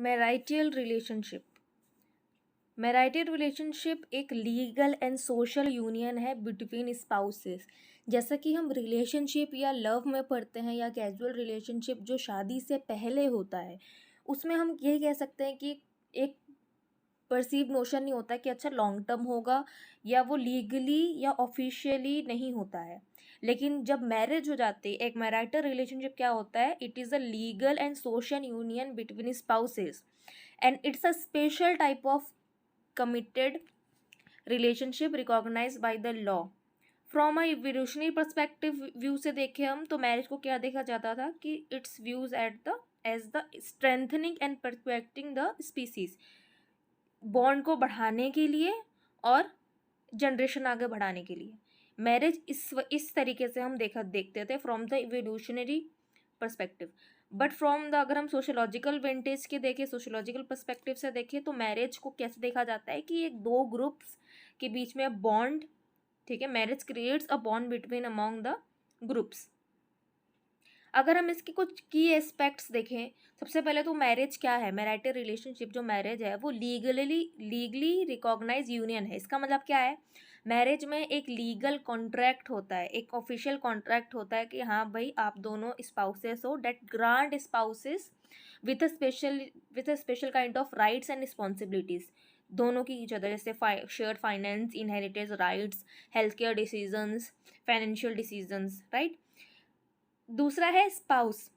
Marital relationship. Marital relationship एक legal and social union है between spouses. जैसा कि हम रिलेशनशिप या लव में पढ़ते हैं या कैजुअल रिलेशनशिप जो शादी से पहले होता है, उसमें हम यही कह सकते हैं कि एक परसीव नोशन नहीं होता कि अच्छा लॉन्ग टर्म होगा या वो लीगली या ऑफिशियली नहीं होता है। लेकिन जब मैरिज हो जाती है, एक मैरिटल रिलेशनशिप क्या होता है, it is a legal and social union between spouses and it's a special type of committed relationship recognized by the law। From a evolutionary perspective view से देखें हम तो मैरिज को क्या देखा जाता था कि it's views at the as the strengthening and perfecting the species, bond को बढ़ाने के लिए और जनरेशन आगे बढ़ाने के लिए मैरिज इस तरीके से हम देखते थे from the evolutionary perspective. But from the अगर हम सोशोलॉजिकल वेंटेज के देखें, सोशोलॉजिकल परस्पेक्टिव से देखें तो मैरिज को कैसे देखा जाता है कि एक दो ग्रुप्स के बीच में बॉन्ड, ठीक है, marriage creates a bond between among the groups. अगर हम इसके कुछ की एस्पेक्ट्स देखें, सबसे पहले तो मैरिज क्या है, मैरिटल रिलेशनशिप जो मैरिज है वो लीगली रिकॉग्नाइज यूनियन है। इसका मतलब क्या है, मैरिज में एक लीगल कॉन्ट्रैक्ट होता है, एक ऑफिशियल कॉन्ट्रैक्ट होता है कि हाँ भाई आप दोनों स्पाउसेस हो, that grant spouses with a special kind of rights and responsibilities दोनों की ईच अदर, जैसे share finance, inheritance rights, health care decisions, financial decisions, right. दूसरा है स्पाउस।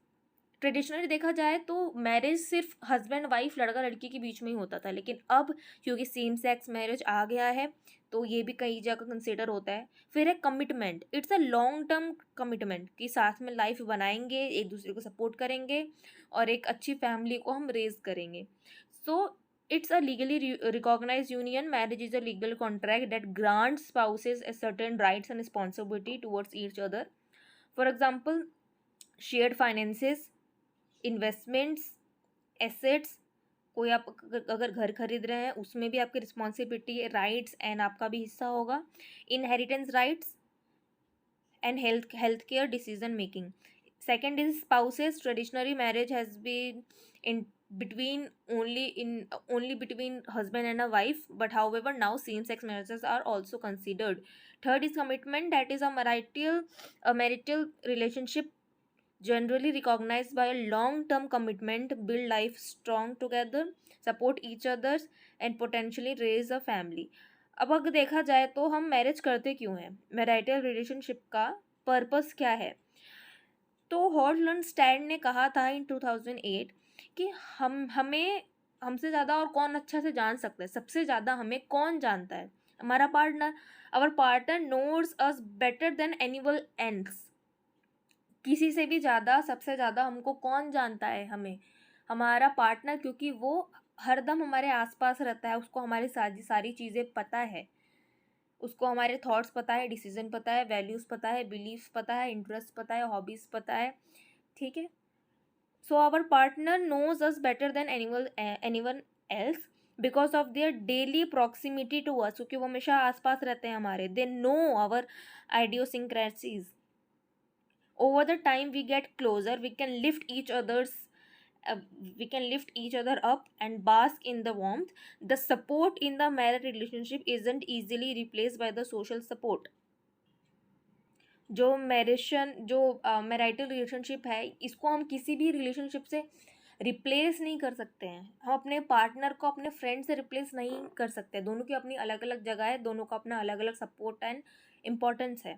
ट्रेडिशनली देखा जाए तो मैरिज सिर्फ हस्बैंड वाइफ लड़का लड़की के बीच में ही होता था, लेकिन अब क्योंकि सेम सेक्स मैरिज आ गया है तो ये भी कई जगह कंसिडर होता है। फिर है commitment. It's a long term commitment कि साथ में लाइफ बनाएंगे, एक दूसरे को सपोर्ट करेंगे और एक अच्छी फैमिली को हम रेज करेंगे। So it's a legally recognise union. Marriage is a legal contract that grant spouses a certain rights and responsibility towards each other। For example shared finances, investments, assets, कोई आप अगर घर खरीद रहे हैं उसमें भी आपकी रिस्पॉन्सिबिलिटी, राइट्स एंड आपका भी हिस्सा होगा। Inheritance rights and health care decision making. Second is spouses. Traditionally marriage has been in between only between husband and a wife, but however now same sex marriages are also considered। Third is commitment, that is a marital relationship generally recognized by a long term commitment, build life strong together, support each others and potentially raise a family। अब अगर देखा जाए तो हम marriage करते क्यों हैं, marital relationship का पर्पस क्या है। तो हॉट लर्नस्टैंड ने कहा था इन 2008 कि हमें हमसे ज़्यादा और कौन अच्छा से जान सकता है, सबसे ज़्यादा हमें कौन जानता है, हमारा partner. Our partner knows us better than anyone else. किसी से भी ज़्यादा, सबसे ज़्यादा हमको कौन जानता है, हमें हमारा पार्टनर, क्योंकि वो हरदम हमारे आसपास रहता है, उसको हमारी सारी चीज़ें पता है, उसको हमारे थॉट्स पता है, डिसीजन पता है, वैल्यूज़ पता है, बिलीव्स पता है, इंटरेस्ट पता है, हॉबीज़ पता है, ठीक है। So our partner knows us better than anyone else because of their daily proximity to us, क्योंकि वो हमेशा आसपास रहते हैं हमारे। They know our idiosyncrasies. Over the time we get closer, we can lift each other up and bask in the warmth। The support in the married relationship isn't easily replaced by the social support। जो marital relationship है, इसको हम किसी भी relationship से replace नहीं कर सकते हैं। हम अपने पार्टनर को अपने फ्रेंड से रिप्लेस नहीं कर सकते। दोनों की अपनी अलग अलग जगह है, दोनों का अपना अलग अलग सपोर्ट एंड इम्पोर्टेंस है।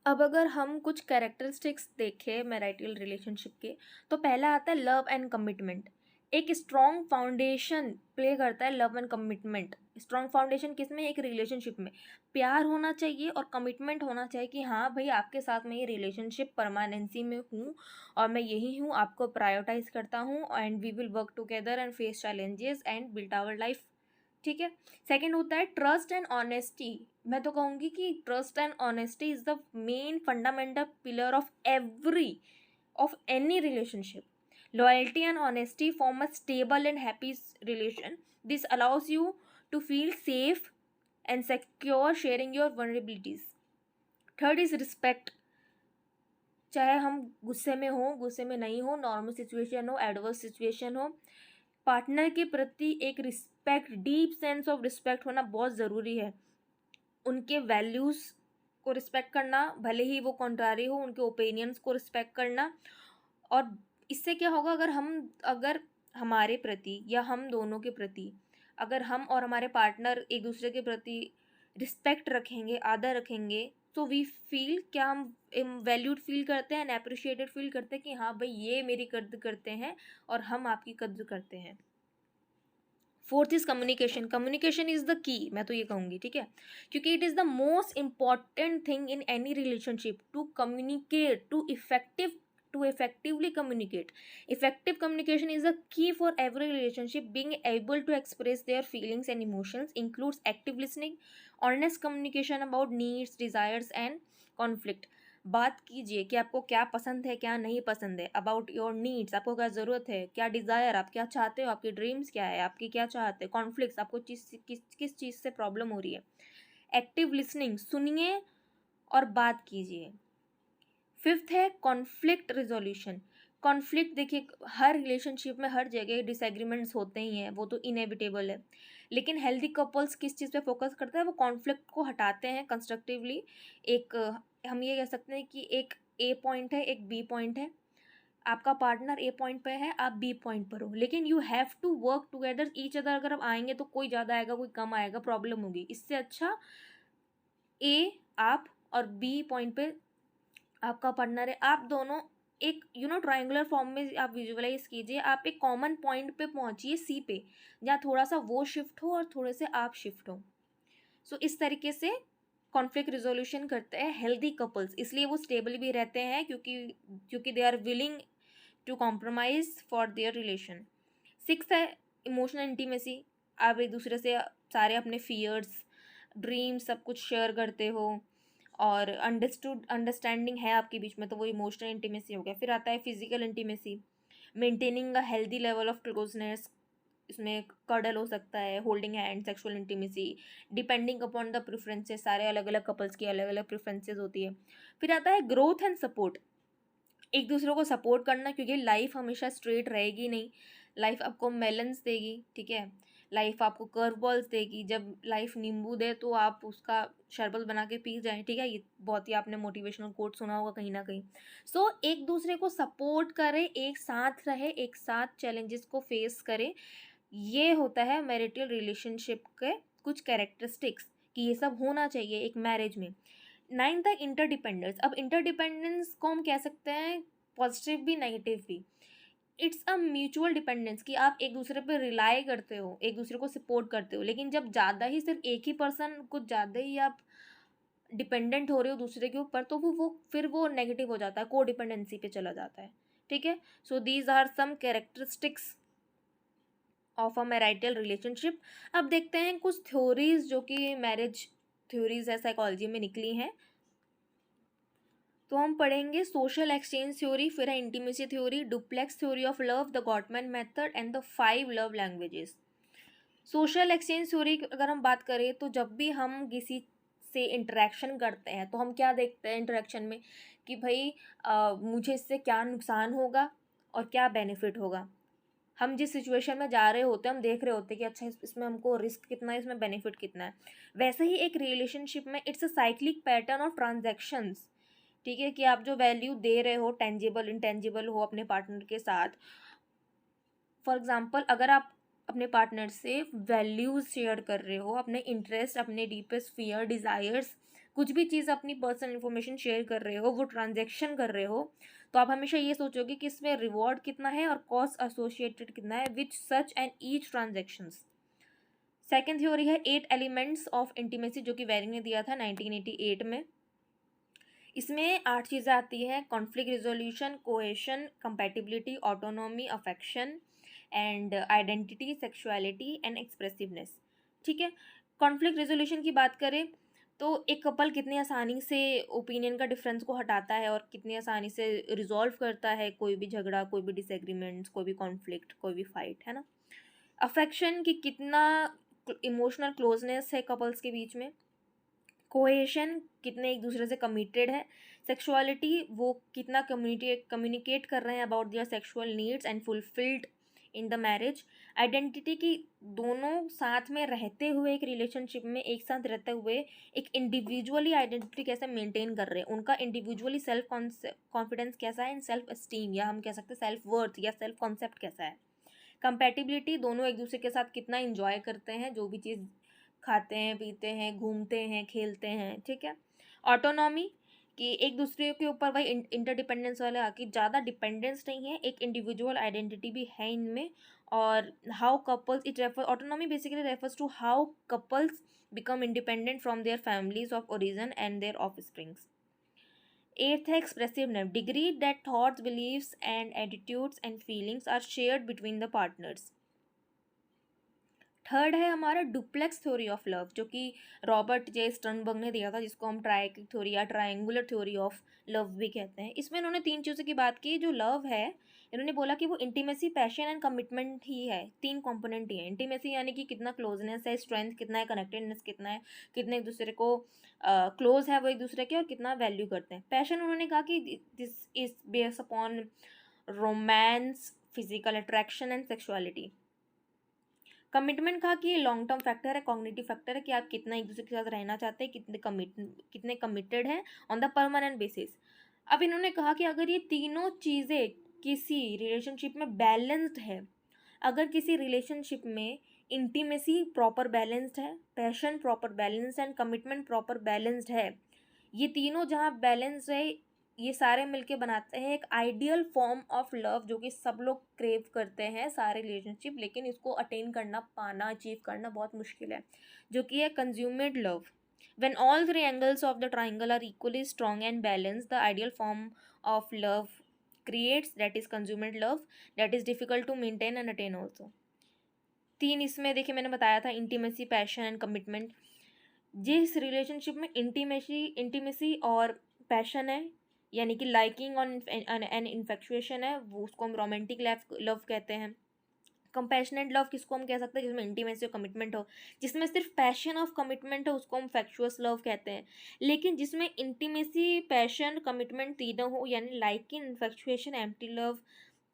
अब अगर हम कुछ कैरेक्टरिस्टिक्स देखें मैरिटल रिलेशनशिप के, तो पहला आता है लव एंड कमिटमेंट। एक स्ट्रॉन्ग फाउंडेशन प्ले करता है love and commitment. Strong foundation किसमें, एक रिलेशनशिप में प्यार होना चाहिए और कमिटमेंट होना चाहिए कि हाँ भाई आपके साथ मैं ये रिलेशनशिप परमानेंसी में हूँ और मैं यही हूँ, आपको प्रायोरिटाइज करता हूँ and we will work together and face challenges and build our life, ठीक है। सेकेंड होता है ट्रस्ट एंड ऑनेस्टी। मैं तो कहूँगी कि trust and honesty is the main fundamental pillar of any relationship. Loyalty and honesty form a stable and happy relation. This allows you to feel safe and secure sharing your vulnerabilities. Third is respect. चाहे हम गुस्से में हो, गुस्से में नहीं हो, normal situation हो, एडवर्स सिचुएशन हो, पार्टनर के प्रति एक respect, deep sense of respect होना बहुत ज़रूरी है। उनके वैल्यूज़ को रिस्पेक्ट करना, भले ही वो कॉन्ट्रारी हो, उनके ओपिनियंस को रिस्पेक्ट करना। और इससे क्या होगा, अगर हमारे प्रति या हम दोनों के प्रति, अगर हम और हमारे पार्टनर एक दूसरे के प्रति रिस्पेक्ट रखेंगे, आदर रखेंगे, तो वी फील, क्या हम वैल्यूड फील करते हैं एंड अप्रिशिएटेड फील करते हैं कि हाँ भाई ये मेरी कद्र करते हैं और हम आपकी कद्र करते हैं। Fourth is communication. Communication is the key, मैं तो ये कहूँगी, ठीक है, क्योंकि it is the most important thing in any relationship, to communicate, to effectively communicate. Effective communication is a key for every relationship. Being able to express their feelings and emotions includes active listening, honest communication about needs, desires and conflict. बात कीजिए कि आपको क्या पसंद है, क्या नहीं पसंद है, अबाउट योर नीड्स, आपको क्या ज़रूरत है, क्या डिज़ायर, आप क्या चाहते हो, आपकी ड्रीम्स क्या है, आपकी क्या चाहते हैं, कॉन्फ्लिक्ट्स, आपको किस चीज़ से प्रॉब्लम हो रही है। एक्टिव लिसनिंग, सुनिए और बात कीजिए। फिफ्थ है कॉन्फ्लिक्ट रिजोल्यूशन। कॉन्फ्लिक्ट, देखिए हर रिलेशनशिप में हर जगह डिसएग्रीमेंट्स होते ही हैं, वो तो इनएविटेबल है, लेकिन हेल्दी कपल्स किस चीज़ पे फोकस करते हैं, वो कॉन्फ्लिक्ट को हटाते हैं कंस्ट्रक्टिवली। एक हम ये कह सकते हैं कि एक ए पॉइंट है, एक बी पॉइंट है, आपका पार्टनर ए पॉइंट पे है, आप बी पॉइंट पर हो, लेकिन you have to work together each other. अगर आप आएंगे तो कोई ज़्यादा आएगा, कोई कम आएगा, प्रॉब्लम होगी। इससे अच्छा ए आप और बी पॉइंट पे आपका पार्टनर है, आप दोनों एक ट्रायंगुलर फॉर्म में आप विजुअलाइज कीजिए, आप एक कॉमन पॉइंट पे पहुंचिए सी पे, जहाँ थोड़ा सा वो शिफ्ट हो और थोड़े से आप शिफ्ट हो। सो इस तरीके से कॉन्फ्लिक्ट रिजोल्यूशन करते हैं हेल्दी कपल्स, इसलिए वो स्टेबल भी रहते हैं, क्योंकि they are willing to compromise for their relation. Sixth है इमोशनल इंटीमेसी। आप एक दूसरे से सारे अपने फियर्स, ड्रीम्स, सब कुछ शेयर करते हो और अंडरस्टैंडिंग है आपके बीच में, तो वो इमोशनल इंटीमेसी हो गया। फिर आता है physical intimacy, maintaining a healthy level of closeness. इसमें कडल हो सकता है, holding hand, sexual intimacy, depending upon the preferences. सारे अलग अलग कपल्स की अलग अलग प्रेफरेंसेस होती है। फिर आता है ग्रोथ एंड सपोर्ट, एक दूसरे को सपोर्ट करना, क्योंकि लाइफ हमेशा स्ट्रेट रहेगी नहीं, लाइफ आपको मेलन्स देगी, ठीक है, लाइफ आपको कर्व बॉल्स देगी। जब लाइफ नींबू दे तो आप उसका शरबत बना के पी जाएं, ठीक है, ये बहुत ही आपने मोटिवेशनल कोट सुना होगा कहीं ना कहीं। सो एक दूसरे को सपोर्ट करें, एक साथ रहे, एक साथ चैलेंजेस को फेस करें, ये होता है मैरिटल रिलेशनशिप के कुछ कैरेक्टरिस्टिक्स, कि ये सब होना चाहिए एक मैरिज में। नाइन्थ है इंटरडिपेंडेंस। अब इंटरडिपेंडेंस को हम कह सकते हैं पॉजिटिव भी, नेगेटिव भी। इट्स अ म्यूचुअल डिपेंडेंस, कि आप एक दूसरे पर रिलाई करते हो, एक दूसरे को सपोर्ट करते हो, लेकिन जब ज़्यादा ही सिर्फ एक ही पर्सन, कुछ ज़्यादा ही आप डिपेंडेंट हो रहे हो दूसरे के ऊपर, तो वो नेगेटिव हो जाता है, को डिपेंडेंसी पे चला जाता है, ठीक है। So these are some characteristics of a marital relationship. अब देखते हैं कुछ थ्योरीज जो कि मैरिज थ्योरीज है, साइकोलॉजी में निकली हैं। तो हम पढ़ेंगे सोशल एक्सचेंज थ्योरी, फिर है intimacy theory, duplex theory of love, the Gottmann method and the 5 love languages. Social exchange theory अगर हम बात करें, तो जब भी हम किसी से इंटरेक्शन करते हैं तो हम क्या देखते हैं इंटरेक्शन में, कि भाई मुझे इससे क्या नुकसान होगा और क्या बेनिफिट होगा। हम जिस सिचुएशन में जा रहे होते हैं, हम देख रहे होते हैं कि अच्छा इसमें हमको रिस्क कितना है, इसमें बेनिफिट कितना है। वैसे ही एक रिलेशनशिप में it's a cyclic pattern of transactions, ठीक है, कि आप जो वैल्यू दे रहे हो, टेंजिबल इंटेंजिबल हो, अपने पार्टनर के साथ। फॉर एग्जांपल, अगर आप अपने पार्टनर से वैल्यूज़ शेयर कर रहे हो, अपने इंटरेस्ट, अपने डीपेस्ट फियर, डिज़ायर्स, कुछ भी चीज़, अपनी पर्सनल इन्फॉर्मेशन शेयर कर रहे हो, वो ट्रांजेक्शन कर रहे हो, तो आप हमेशा ये सोचोगे कि इसमें रिवॉर्ड कितना है और कॉस्ट एसोसिएटेड कितना है with such and each transactions. Second theory है 8 एलिमेंट्स ऑफ इंटीमेसी, जो कि वेरिंग ने दिया था 1988 में। इसमें 8 चीज़ें आती हैं: conflict resolution, cohesion, compatibility, autonomy, affection and identity, sexuality and expressiveness, ठीक है। कॉन्फ्लिक्ट रिजोल्यूशन की बात करें तो एक कपल कितनी आसानी से ओपिनियन का डिफरेंस को हटाता है और कितनी आसानी से रिजॉल्व करता है कोई भी झगड़ा, कोई भी डिसएग्रीमेंट्स, कोई भी कॉन्फ्लिक्ट, कोई भी फाइट, है ना। अफेक्शन की कितना इमोशनल क्लोजनेस है कपल्स के बीच में। कोहेशन कितने एक दूसरे से कमिटेड है, सेक्सुअलिटी वो कितना कम्युनिकेट कर रहे हैं about their sexual needs and fulfilled in the marriage, identity की दोनों साथ में रहते हुए एक रिलेशनशिप में एक साथ रहते हुए एक इंडिविजुअली आइडेंटिटी कैसे मेंटेन कर रहे हैं, उनका इंडिविजुअली सेल्फ कॉन्फिडेंस कैसा है, एंड सेल्फ एस्टीम या हम कह सकते हैं सेल्फ वर्थ या सेल्फ कॉन्सेप्ट कैसा है, कंपैटिबिलिटी दोनों एक दूसरे के साथ कितना इंजॉय करते हैं जो भी चीज़ खाते हैं पीते हैं घूमते हैं खेलते हैं, ठीक है। ऑटोनॉमी कि एक दूसरे के ऊपर वही इंटरडिपेंडेंस वाले आके ज़्यादा डिपेंडेंस नहीं है, एक इंडिविजुअल आइडेंटिटी भी है इनमें। और how couples it refer autonomy basically refers to how couples become independent from their families of origin and their offsprings. Eighth है expressiveness, degree that thoughts, beliefs and attitudes and feelings are shared between the partners. Third है हमारा duplex theory of love, जो कि Robert जे Sternberg ने दिया था, जिसको हम ट्राइक थ्योरी या ट्रायंगुलर थ्योरी ऑफ लव भी कहते हैं। इसमें इन्होंने 3 चीज़ों की बात की। जो लव है, इन्होंने बोला कि वो इंटीमेसी, पैशन एंड कमिटमेंट ही है, 3 कंपोनेंट ही है। इंटीमेसी यानी कि कितना क्लोजनेस है, स्ट्रेंथ कितना है, कनेक्टेडनेस कितना है, कितने एक दूसरे को क्लोज है वो एक दूसरे के, और कितना वैल्यू करते हैं। पैशन उन्होंने कहा कि this is based upon romance, physical attraction and sexuality. Commitment कहा कि ये लॉन्ग टर्म फैक्टर है, कॉग्निटिव फैक्टर है कि आप कितना एक दूसरे के साथ रहना चाहते हैं, कितने कमिटेड हैं ऑन द परमानेंट बेसिस। अब इन्होंने कहा कि अगर ये तीनों चीज़ें किसी रिलेशनशिप में बैलेंस्ड है, अगर किसी रिलेशनशिप में इंटीमेसी प्रॉपर बैलेंस्ड है, passion proper balanced and commitment proper balanced है, ये तीनों जहाँ बैलेंस है, ये सारे मिलके बनाते हैं एक आइडियल फॉर्म ऑफ लव, जो कि सब लोग क्रेव करते हैं सारे रिलेशनशिप, लेकिन इसको अटेन करना, पाना, अचीव करना बहुत मुश्किल है, जो कि है कंज्यूमेड love. When all 3 angles of the triangle are equally strong and balanced, the ideal form of love creates, that is consummate love, that is difficult to maintain and attain also. 3 इसमें देखिए मैंने बताया था, इंटीमेसी, पैशन एंड कमिटमेंट। जिस relationship में intimacy और passion है, यानी कि लाइकिंग और एन इन्फेक्चुएशन है, वो उसको हम रोमांटिक लव कहते हैं। कंपैशनेट लव किसको हम कह सकते हैं, जिसमें इंटीमेसी और कमिटमेंट हो। जिसमें सिर्फ पैशन ऑफ कमिटमेंट है उसको हम फैक्चुअस लव कहते हैं। लेकिन जिसमें इंटीमेसी, पैशन, कमिटमेंट तीनों हो, यानी लाइकिंग, इन्फेक्चुएशन, एम्प्टी लव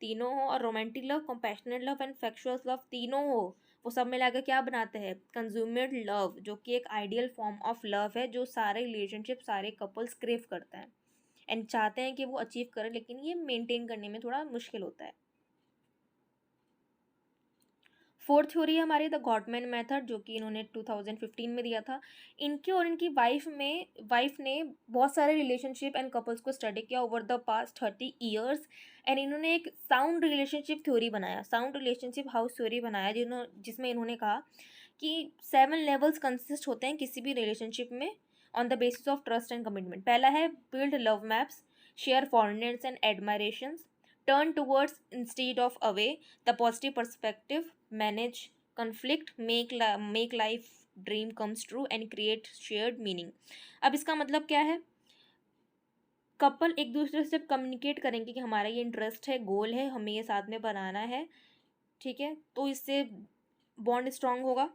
तीनों हो, और romantic love, compassionate love and fatuous love तीनों हो, वो सब मिलाकर क्या बनाते हैं, कंज्यूमेड लव, जो कि एक आइडियल फॉर्म ऑफ लव है, जो सारे रिलेशनशिप, सारे कपल्स क्रेव करते हैं एंड चाहते हैं कि वो अचीव करें, लेकिन ये मेंटेन करने में थोड़ा मुश्किल होता है। फोर्थ थ्योरी है हमारी द गॉटमैन मेथड, जो कि इन्होंने 2015 में दिया था। इनके और इनकी वाइफ ने बहुत सारे रिलेशनशिप एंड कपल्स को स्टडी किया over the past 30 years, and इन्होंने एक साउंड रिलेशनशिप थ्योरी बनाया, साउंड रिलेशनशिप हाउस थ्योरी बनाया, जिसमें इन्होंने कहा कि 7 लेवल्स कंसिस्ट होते हैं किसी भी रिलेशनशिप में on the basis of trust and commitment. पहला है build love maps, share fondness and admirations, turn towards instead of away, the positive perspective, manage conflict, make life dream comes true and create shared meaning। अब इसका मतलब क्या है, couple एक दूसरे से कम्युनिकेट करेंगे कि हमारा ये इंटरेस्ट है, गोल है, हमें ये साथ में बनाना है, ठीक है, तो इससे बॉन्ड स्ट्रांग होगा।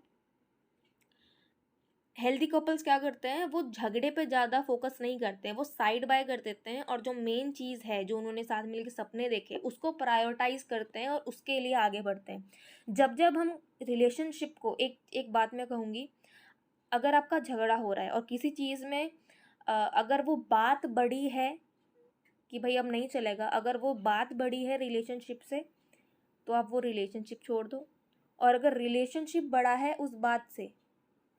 हेल्दी कपल्स क्या करते हैं, वो झगड़े पे ज़्यादा फोकस नहीं करते हैं, वो साइड बाय कर देते हैं, और जो मेन चीज़ है जो उन्होंने साथ मिलकर सपने देखे उसको प्रायोरिटाइज करते हैं और उसके लिए आगे बढ़ते हैं। जब जब हम रिलेशनशिप को, एक बात मैं कहूँगी, अगर आपका झगड़ा हो रहा है और किसी चीज़ में अगर वो बात बड़ी है कि भाई अब नहीं चलेगा, अगर वो बात बड़ी है रिलेशनशिप से, तो आप वो रिलेशनशिप छोड़ दो, और अगर रिलेशनशिप बड़ा है उस बात से,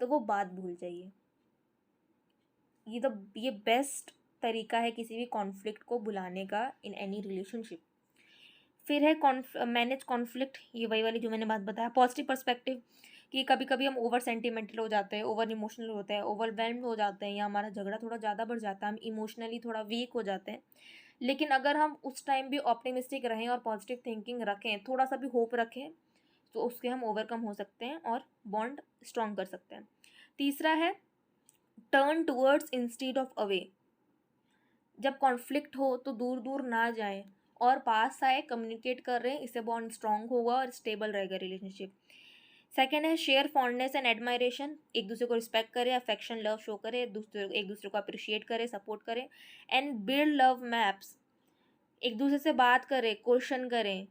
तो वो बात भूल जाइए। ये बेस्ट तरीका है किसी भी कॉन्फ्लिक्ट को भुलाने का इन एनी रिलेशनशिप। फिर है मैनेज कॉन्फ्लिक्ट, ये वही वाली जो मैंने बात बताया। पॉजिटिव पर्सपेक्टिव, कि कभी कभी हम ओवर सेंटिमेंटल हो जाते हैं, ओवर इमोशनल होते हैं, ओवरवेल्म्ड हो जाते हैं, या हमारा झगड़ा थोड़ा ज़्यादा बढ़ जाता है, हम इमोशनली थोड़ा वीक हो जाते हैं। लेकिन अगर हम उस टाइम भी ऑप्टिमिस्टिक रहें और पॉजिटिव थिंकिंग रखें, थोड़ा सा भी होप रखें, तो उसके हम ओवरकम हो सकते हैं और बॉन्ड स्ट्रॉन्ग कर सकते हैं। तीसरा है turn towards instead of away, जब कॉन्फ्लिक्ट हो तो दूर दूर ना जाए और पास आए, कम्युनिकेट कर रहे हैं, इससे बॉन्ड स्ट्रॉन्ग होगा और स्टेबल रहेगा रिलेशनशिप। सेकेंड है शेयर फॉन्डनेस एंड एडमायरेशन, एक दूसरे को रिस्पेक्ट करे, अफेक्शन लव शो करे, एक दूसरे को अप्रिशिएट करे, सपोर्ट करे। एंड बिल्ड लव मैप्स, एक दूसरे से बात करें, क्वेश्चन करें,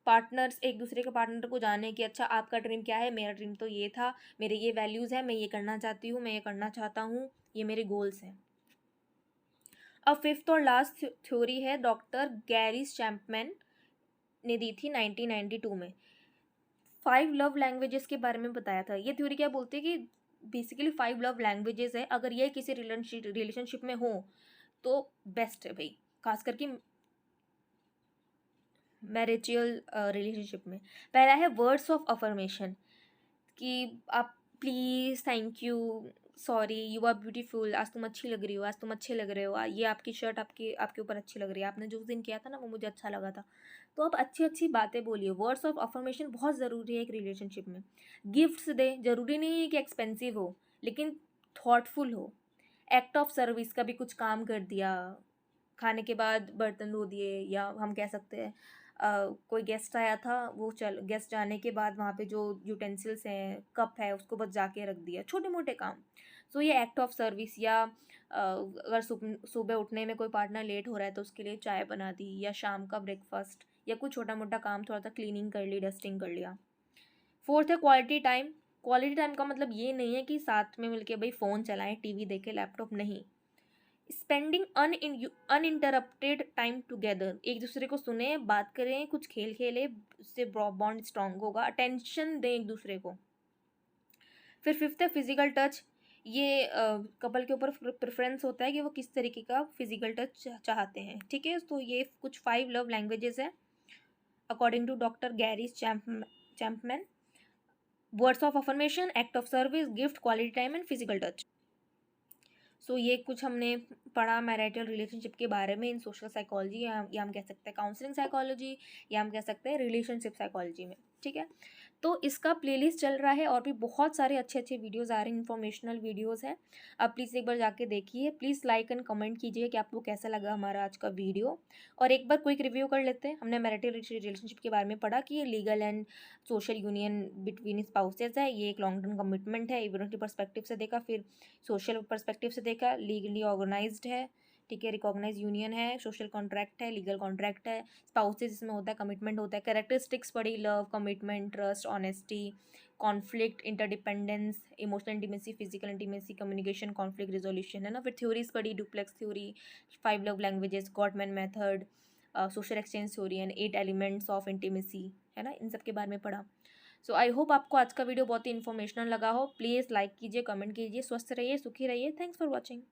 पार्टनर्स एक दूसरे के पार्टनर को जाने कि अच्छा आपका ड्रीम क्या है, मेरा ड्रीम तो ये था, मेरे ये वैल्यूज़ हैं, मैं ये करना चाहती हूँ, मैं ये करना चाहता हूँ, ये मेरे गोल्स हैं। अब फिफ्थ और लास्ट थ्योरी है डॉक्टर गैरी चैंपमैन ने दी थी 1992 में। 5 लव लैंग्वेजेस के बारे में बताया था। ये थ्योरी क्या बोलती है कि बेसिकली 5 लव लैंग्वेजेस है, अगर ये किसी रिलेशनशिप में हो तो बेस्ट है भाई, खास करके मैरिजियल रिलेशनशिप में। पहला है वर्ड्स ऑफ अफर्मेशन, कि आप please, thank you, sorry, you are beautiful, आज तुम अच्छी लग रही हो, आज तुम अच्छे लग रहे हो, ये आपकी शर्ट आपके आपके ऊपर अच्छी लग रही है, आपने जो उस दिन किया था ना वो मुझे अच्छा लगा था। तो आप अच्छी अच्छी बातें बोलिए। वर्ड्स ऑफ अफर्मेशन बहुत ज़रूरी है एक रिलेशनशिप में। गिफ्ट्स दे, ज़रूरी नहीं है कि एक्सपेंसिव हो, लेकिन थॉटफुल हो। एक्ट ऑफ सर्विस, कभी कुछ काम कर दिया, खाने के बाद बर्तन धो दिए, या हम कह सकते हैं कोई गेस्ट आया था, वो गेस्ट जाने के बाद वहाँ पे जो यूटेंसिल्स हैं, कप है, उसको बस जाके रख दिया, छोटे मोटे काम। सो ये एक्ट ऑफ सर्विस। या अगर सुबह उठने में कोई पार्टनर लेट हो रहा है तो उसके लिए चाय बना दी, या शाम का ब्रेकफास्ट, या कुछ छोटा मोटा काम, थोड़ा सा क्लीनिंग कर ली, डस्टिंग कर लिया। फोर्थ है क्वालिटी टाइम। क्वालिटी टाइम का मतलब ये नहीं है कि साथ में मिलके भाई फ़ोन चलाएं, टीवी देखें, लैपटॉप नहीं। स्पेंडिंग अनइंटरप्टेड टाइम टुगेदर, एक दूसरे को सुने, बात करें, कुछ खेल खेले, उससे बॉन्ड स्ट्रांग होगा। अटेंशन दें एक दूसरे को। फिर फिफ्थ है फिजिकल टच। ये कपल के ऊपर प्रेफरेंस होता है कि वो किस तरीके का फिजिकल टच चाहते हैं, ठीक है। तो ये कुछ 5 लव लैंग्वेजेस है according to doctor Gary Chapman. Words of affirmation, act of service, gift, quality time and physical touch. So ये कुछ हमने पढ़ा मैरिटल रिलेशनशिप के बारे में इन सोशल साइकोलॉजी, या हम कह सकते हैं काउंसलिंग साइकोलॉजी, या हम कह सकते हैं रिलेशनशिप साइकोलॉजी में, ठीक है। तो इसका प्लेलिस्ट चल रहा है और भी बहुत सारे अच्छे अच्छे वीडियोस आ रहे हैं, इन्फॉर्मेशनल वीडियोस हैं। आप प्लीज़ एक बार जाके देखिए। प्लीज़ लाइक एंड कमेंट कीजिए कि आपको कैसा लगा हमारा आज का वीडियो। और एक बार क्विक रिव्यू कर लेते हैं। हमने मैरिटल रिलेशनशिप के बारे में पढ़ा कि ये legal and social union between spouses है, ये एक लॉन्ग टर्म कमिटमेंट है, इवोल्यूशनरी पर्सपेक्टिव से देखा, फिर सोशल पर्सपेक्टिव से देखा, लीगली ऑर्गेनाइज्ड है, ठीक है, रिकॉग्नाइज यूनियन है, सोशल कॉन्ट्रैक्ट है, लीगल कॉन्ट्रैक्ट है, स्पाउसेस इसमें होता है, कमिटमेंट होता है, कैरेक्टरिस्टिक्स पढ़ी, love, commitment, trust, honesty, conflict, interdependence, emotional intimacy, physical intimacy, communication, conflict resolution, है ना। फिर थ्योरीज पढ़ी, duplex theory, 5 love languages, Gottmann method, social exchange theory and 8 elements of intimacy, है ना, इन सब के बारे में पढ़ा। सो आई होप आपको आज का वीडियो बहुत ही इन्फॉर्मेशनल लगा हो। प्लीज़ लाइक कीजिए, कमेंट कीजिए, स्वस्थ रहिए, सुखी रहिए। Thanks for watching.